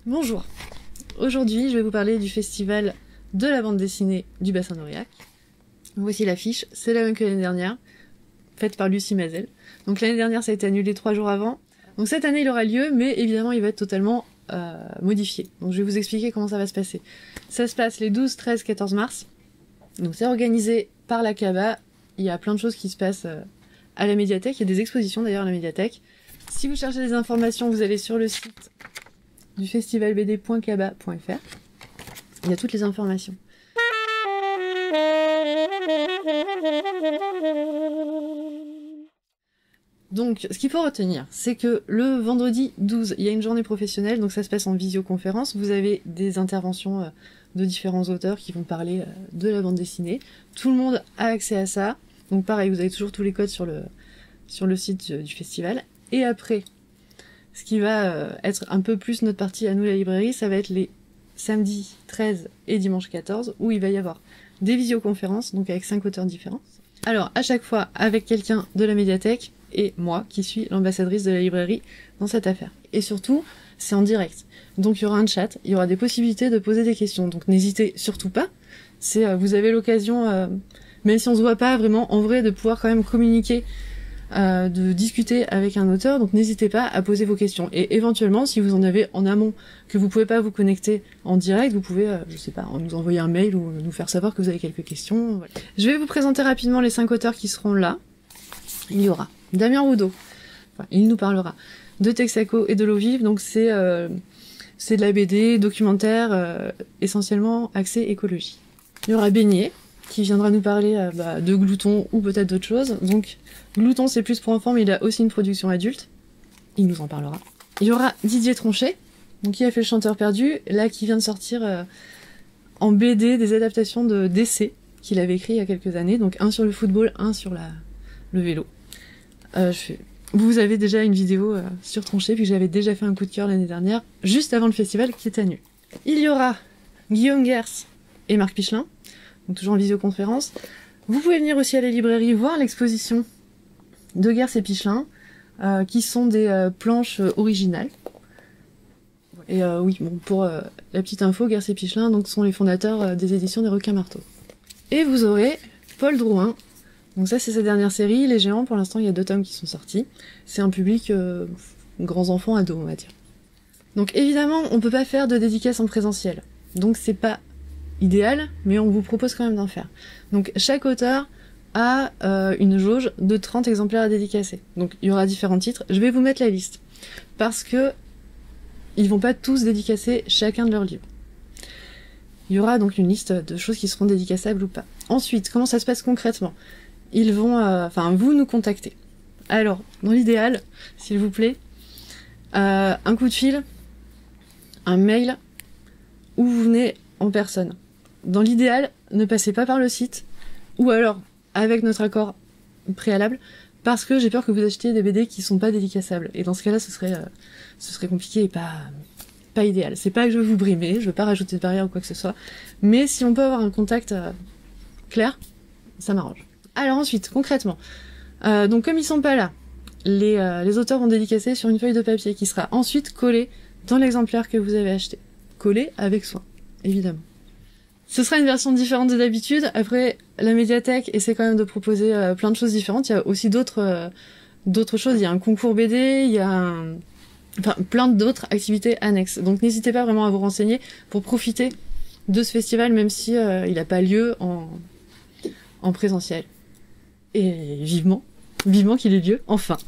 Bonjour, aujourd'hui je vais vous parler du festival de la bande dessinée du bassin d'Aurillac. Voici l'affiche, c'est la même que l'année dernière, faite par Lucie Mazel. Donc l'année dernière ça a été annulé 3 jours avant, donc cette année il aura lieu, mais évidemment il va être totalement modifié. Donc je vais vous expliquer comment ça va se passer. Ça se passe les 12, 13, 14 mars, donc c'est organisé par la CABA, il y a plein de choses qui se passent à la médiathèque, il y a des expositions d'ailleurs à la médiathèque. Si vous cherchez des informations, vous allez sur le site du festivalbd.caba.fr. Il y a toutes les informations. Donc, ce qu'il faut retenir, c'est que le vendredi 12, il y a une journée professionnelle, donc ça se passe en visioconférence. Vous avez des interventions de différents auteurs qui vont parler de la bande dessinée. Tout le monde a accès à ça. Donc pareil, vous avez toujours tous les codes sur le site du festival. Et après, ce qui va être un peu plus notre partie à nous, la librairie, ça va être les samedis 13 et dimanche 14, où il va y avoir des visioconférences, donc avec 5 auteurs différents. Alors, à chaque fois, avec quelqu'un de la médiathèque, et moi, qui suis l'ambassadrice de la librairie dans cette affaire. Et surtout, c'est en direct. Donc il y aura un chat, il y aura des possibilités de poser des questions. Donc n'hésitez surtout pas. Vous avez l'occasion, même si on se voit pas vraiment en vrai, de pouvoir quand même communiquer, de discuter avec un auteur. Donc n'hésitez pas à poser vos questions. Et éventuellement, si vous en avez en amont, que vous pouvez pas vous connecter en direct, vous pouvez, je sais pas, nous envoyer un mail ou nous faire savoir que vous avez quelques questions. Voilà. Je vais vous présenter rapidement les 5 auteurs qui seront là. Il y aura Damien Roudot, enfin, il nous parlera de Texaco et de l'eau vive, donc c'est de la BD, documentaire, essentiellement axé écologie. Il y aura Beignet, qui viendra nous parler de Glouton ou peut-être d'autres choses. Donc Glouton c'est plus pour enfants, mais il a aussi une production adulte, il nous en parlera. Il y aura Didier Tronchet, donc qui a fait Le Chanteur perdu, là qui vient de sortir en BD des adaptations d'essais qu'il avait écrit il y a quelques années, donc un sur le football, un sur le vélo. Vous avez déjà une vidéo sur Tronchet, puis j'avais déjà fait un coup de cœur l'année dernière, juste avant le festival qui est annulé. Il y aura Guillaume Gers et Marc Pichelin, donc toujours en visioconférence. Vous pouvez venir aussi à la librairie voir l'exposition de Gers et Pichelin, qui sont des planches originales. Et oui, bon, pour la petite info, Gers et Pichelin donc, sont les fondateurs des éditions des Requins-Marteaux. Et vous aurez Paul Drouin. Donc ça c'est sa dernière série, Les Géants, pour l'instant il y a 2 tomes qui sont sortis. C'est un public grands enfants, ados on va dire. Donc évidemment on peut pas faire de dédicace en présentiel, donc c'est pas idéal, mais on vous propose quand même d'en faire. Donc chaque auteur a une jauge de 30 exemplaires à dédicacer. Donc il y aura différents titres, je vais vous mettre la liste, parce que ils vont pas tous dédicacer chacun de leurs livres. Il y aura donc une liste de choses qui seront dédicaçables ou pas. Ensuite, comment ça se passe concrètement ? Ils vont, vous nous contacter. Alors, dans l'idéal, s'il vous plaît, un coup de fil, un mail, ou vous venez en personne. Dans l'idéal, ne passez pas par le site, ou alors avec notre accord préalable, parce que j'ai peur que vous achetiez des BD qui sont pas dédicaçables. Et dans ce cas-là, ce serait compliqué et pas idéal. C'est pas que je veux vous brimer, je veux pas rajouter de barrière ou quoi que ce soit, mais si on peut avoir un contact clair, ça m'arrange. Alors ensuite, concrètement, donc comme ils sont pas là, les auteurs vont dédicacer sur une feuille de papier qui sera ensuite collée dans l'exemplaire que vous avez acheté. Collée avec soin, évidemment. Ce sera une version différente de d'habitude. Après, la médiathèque essaie quand même de proposer plein de choses différentes. Il y a aussi d'autres choses. Il y a un concours BD, il y a plein d'autres activités annexes. Donc n'hésitez pas vraiment à vous renseigner pour profiter de ce festival, même si il n'a pas lieu en présentiel. Et vivement qu'il ait lieu, enfin.